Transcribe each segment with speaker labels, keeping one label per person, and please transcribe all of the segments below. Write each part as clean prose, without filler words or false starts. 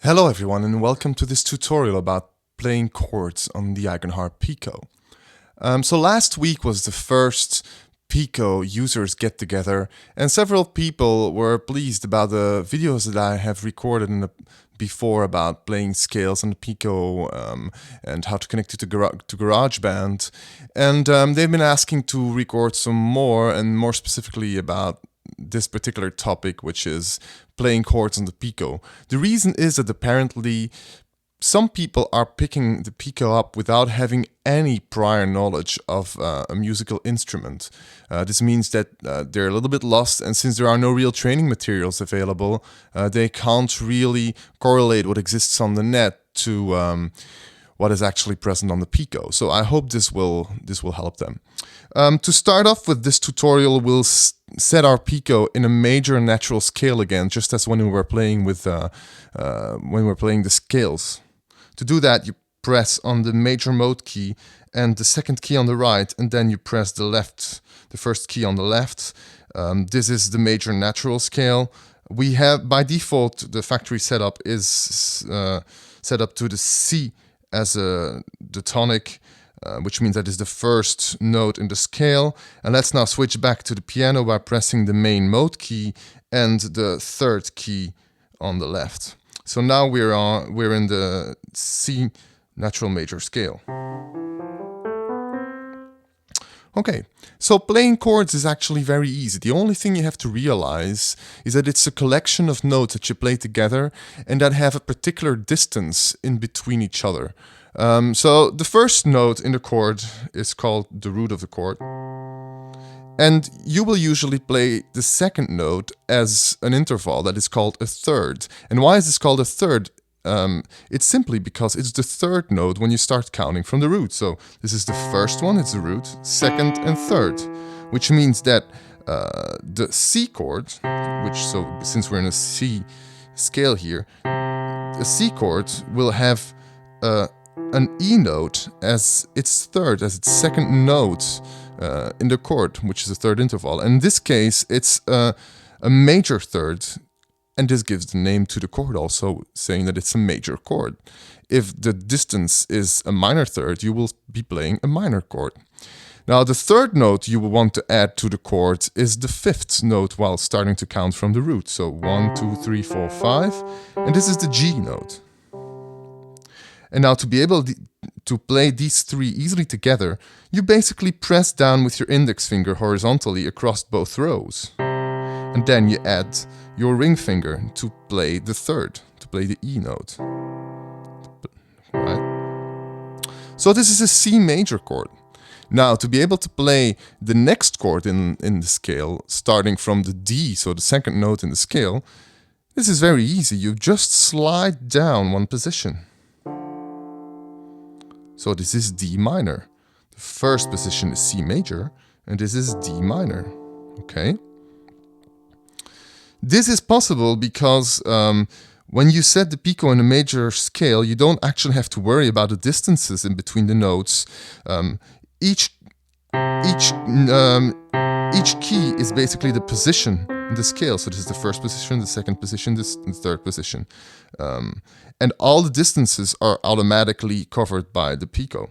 Speaker 1: Hello everyone and welcome to this tutorial about playing chords on the Eigenharp Pico. So last week was the first Pico users get together and several people were pleased about the videos that I have recorded before about playing scales on the Pico and how to connect it to GarageBand. And they've been asking to record some more and more specifically about this particular topic, which is playing chords on the Pico. The reason is that apparently some people are picking the Pico up without having any prior knowledge of a musical instrument. This means that they're a little bit lost, and since there are no real training materials available, they can't really correlate what exists on the net to what is actually present on the Pico. So I hope this will help them. To start off with this tutorial, we'll set our Pico in a major natural scale again, just as when we were playing with the scales. To do that, you press on the major mode key and the second key on the right, and then you press the first key on the left. This is the major natural scale. We have, by default, the factory setup is set up to the C as the tonic, which means that is the first note in the scale. And let's now switch back to the piano by pressing the main mode key and the third key on the left. So now we're in the C natural major scale. Okay, so playing chords is actually very easy. The only thing you have to realize is that it's a collection of notes that you play together and that have a particular distance in between each other. So the first note in the chord is called the root of the chord. And you will usually play the second note as an interval that is called a third. And why is this called a third? It's simply because it's the third note when you start counting from the root. So this is the first one, it's the root, second and third, which means that the C chord, since we're in a C scale here, the C chord will have an E note as its third, as its second note in the chord, which is a third interval. And in this case, it's a major third. And this gives the name to the chord also, saying that it's a major chord. If the distance is a minor third, you will be playing a minor chord. Now, the third note you will want to add to the chord is the fifth note while starting to count from the root. So 1, 2, 3, 4, 5. And this is the G note. And now to be able to play these three easily together, you basically press down with your index finger horizontally across both rows. And then you add your ring finger to play the third, to play the E note. Right? So this is a C major chord. Now, to be able to play the next chord in the scale, starting from the D, so the second note in the scale, this is very easy. You just slide down one position. So this is D minor. The first position is C major, and this is D minor. Okay? This is possible because when you set the Pico in a major scale, you don't actually have to worry about the distances in between the notes. Each key is basically the position in the scale. So this is the first position, the second position, this the third position. And all the distances are automatically covered by the Pico.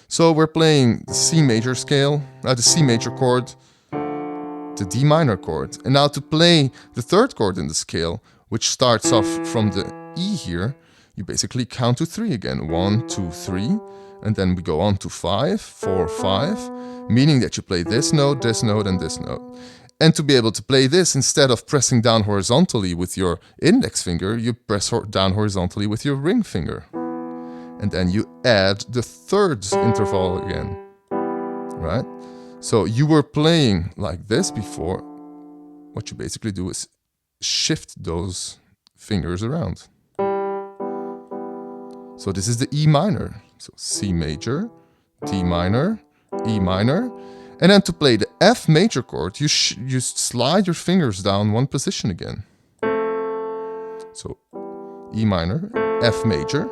Speaker 1: So we're playing the C major scale, the C major chord, the D minor chord. And now to play the third chord in the scale, which starts off from the E here, you basically count to 3 again. 1, 2, 3. And then we go on to 5, 4, 5, meaning that you play this note, and this note. And to be able to play this, instead of pressing down horizontally with your index finger, you press down horizontally with your ring finger. And then you add the third interval again, right? So you were playing like this before. What you basically do is shift those fingers around. So this is the E minor. So C major, D minor, E minor. And then to play the F major chord, you slide your fingers down one position again. So E minor, F major.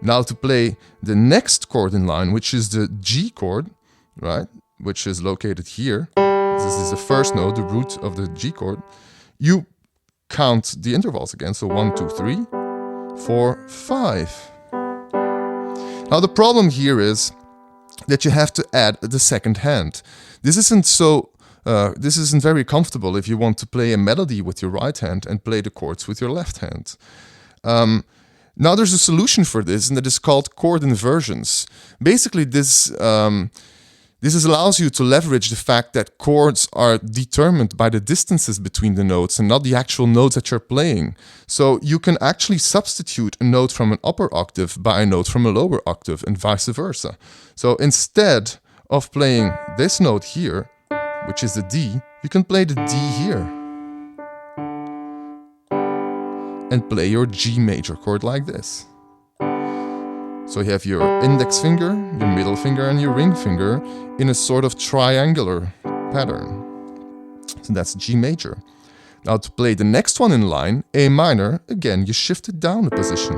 Speaker 1: Now to play the next chord in line, which is the G chord, right, which is located here. This is the first note, the root of the G chord. You count the intervals again. So 1, 2, 3, 4, 5. Now the problem here is that you have to add the second hand. This isn't very comfortable if you want to play a melody with your right hand and play the chords with your left hand. Now there's a solution for this, and that is called chord inversions. Basically, this allows you to leverage the fact that chords are determined by the distances between the notes and not the actual notes that you're playing. So you can actually substitute a note from an upper octave by a note from a lower octave and vice versa. So instead of playing this note here, which is the D, you can play the D here and play your G major chord like this. So you have your index finger, your middle finger, and your ring finger in a sort of triangular pattern. So that's G major. Now to play the next one in line, A minor, again you shift it down a position.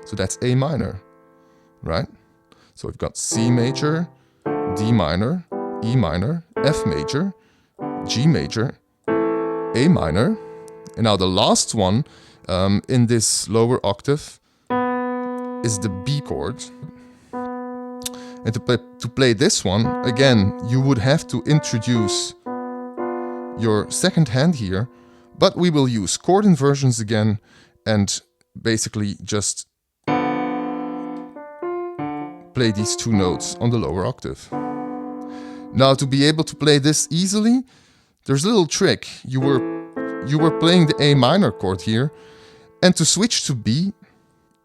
Speaker 1: So that's A minor, right? So we've got C major, D minor, E minor, F major, G major, A minor. And now the last one in this lower octave is the B chord. And to play this one, again, you would have to introduce your second hand here, but we will use chord inversions again and basically just play these two notes on the lower octave. Now to be able to play this easily, there's a little trick. You were playing the A minor chord here, and to switch to B,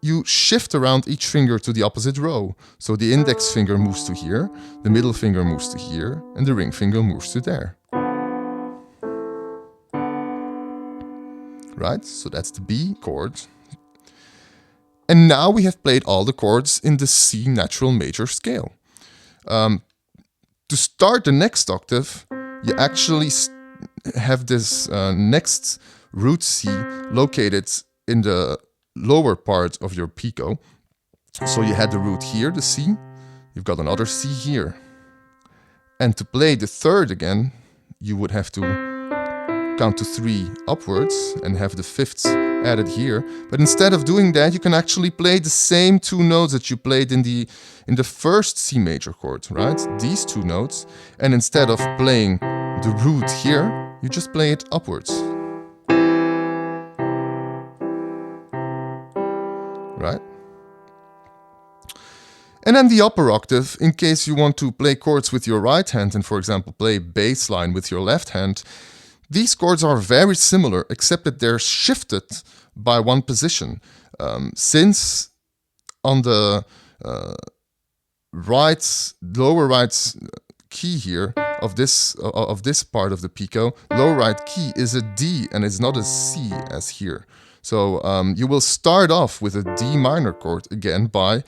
Speaker 1: you shift around each finger to the opposite row. So the index finger moves to here, the middle finger moves to here, and the ring finger moves to there. Right? So that's the B chord. And now we have played all the chords in the C natural major scale. To start the next octave, you actually have this next root C located in the lower part of your pico. So you had the root here, the C, you've got another C here. And to play the third again, you would have to count to 3 upwards and have the fifths added here. But instead of doing that, you can actually play the same 2 notes that you played in the first C major chord, right? These 2 notes. And instead of playing the root here, you just play it upwards. Right? And then the upper octave, in case you want to play chords with your right hand and, for example, play bass line with your left hand, these chords are very similar, except that they're shifted by 1 position. Since on the lower right key here of this part of the pico, lower right key is a D and it's not a C as here. So you will start off with a D minor chord again by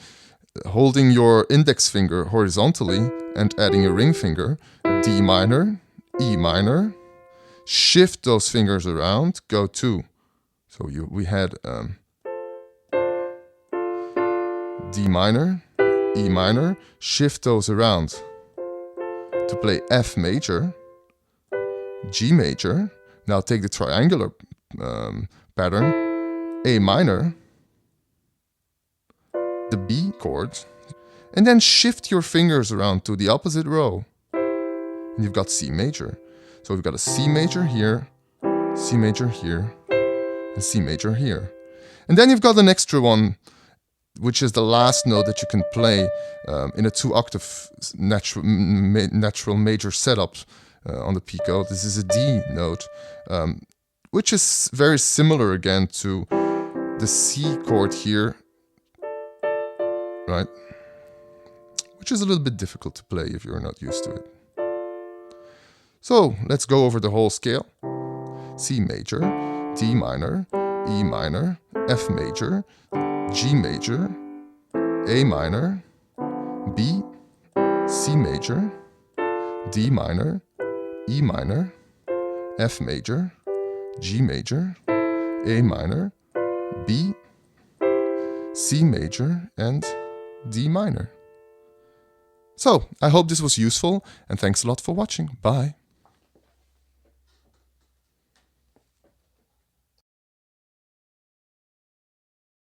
Speaker 1: holding your index finger horizontally and adding a ring finger, D minor, E minor, shift those fingers around, go to, so we had D minor, E minor, shift those around to play F major, G major. Now take the triangular pattern, A minor, the B chord, and then shift your fingers around to the opposite row. And you've got C major. So we've got a C major here, C major here, and C major here. And then you've got an extra one, which is the last note that you can play in a 2-octave natural major setup on the pico. This is a D note, which is very similar again to the C chord here, right? Which is a little bit difficult to play if you're not used to it. So let's go over the whole scale. C major, D minor, E minor, F major, G major, A minor, B, C major, D minor, E minor, F major, G major, A minor, B, C major, and D minor. So, I hope this was useful, and thanks a lot for watching. Bye.